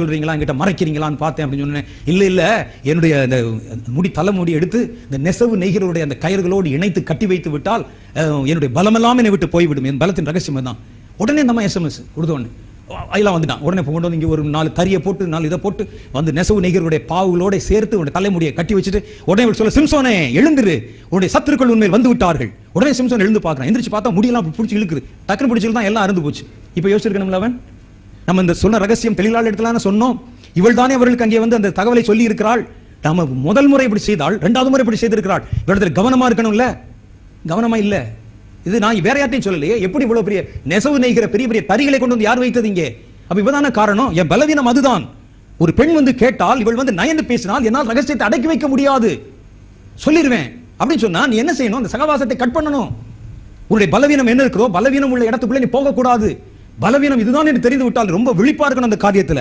சொல்றீங்களா என்கிட்ட மறைக்கிறீங்களான்னு பார்த்தேன் அப்படின்னு சொன்னேன். இல்ல என்னுடைய அந்த தலைமுடி எடுத்து இந்த நெசவு நெய்கிறவருடைய அந்த கயிறுகளோடு இணைத்து கட்டி வைத்து விட்டால் என்னுடைய பலமெல்லாம் என்னை விட்டு போய்விடும். என் பலத்தின் ரகசியம் தான். உடனே நம்ம SMS கொடுத்த உடனே அதெல்லாம் வந்துட்டான். உடனே கொண்டு வந்து இங்கே ஒரு 4 தறியை போட்டு 4 இதை போட்டு வந்து நெசவு நெய்கிறவருடைய பாவுகளோட சேர்த்து உன்னுடைய தலைமுடியை கட்டி வச்சுட்டு உடனே சொல்ல, சிம்சோனே எழுந்துரு, உன்னுடைய சத்துருக்கள் உண்மையில் வந்து விட்டார்கள். உடனே சிம்சோன் எழுந்து பார்க்கறான். எந்திரிச்சு பார்த்தா முடியெல்லாம் பிடிச்சி இழுக்குது. டக்குனு பிடிச்சிட்டு தான் எல்லாம் அறுந்து போச்சு. இப்போ யோசிச்சிருக்கணும்ல அவன். நம்ம இந்த சொன்ன ரகசியம் தெளிவாளர் இடத்துல சொன்னோம். இவள் தானே அவர்களுக்கு அங்கே வந்து அந்த தகவலை சொல்லி இருக்கிறாள். நாம முதல் முறை இப்படி செய்தால், 2வது முறை இப்படி செய்திருக்கிறாள். இவரிடத்தில் கவனமா இருக்கணும்ல, கவனமா இல்ல. இது நான் வேற யார்ட்டையும் சொல்லலையே. எப்படி இவ்வளவு பெரிய நெசவு நெய்கிற பெரிய பெரிய தறிகளை கொண்டு வந்து யார் வைத்தது இங்கே? அப்ப இவதான காரணம். என் பலவீனம் அதுதான். ஒரு பெண் வந்து கேட்டால், இவள் வந்து நயந்து பேசினால் என்னால் ரகசியத்தை அடக்கி வைக்க முடியாது, சொல்லிடுவேன் அப்படின்னு சொன்னா நீ என்ன செய்யணும்? அந்த சகவாசத்தை கட் பண்ணணும். உன்னுடைய பலவீனம் என்ன இருக்கிறோ பலவீனம் உள்ள இடத்துக்குள்ள நீ போகக்கூடாது. பலவீனம் இதுதான் என்று தெரிந்து விட்டால் ரொம்ப விழிப்பா இருக்கணும் அந்த காரியத்துல.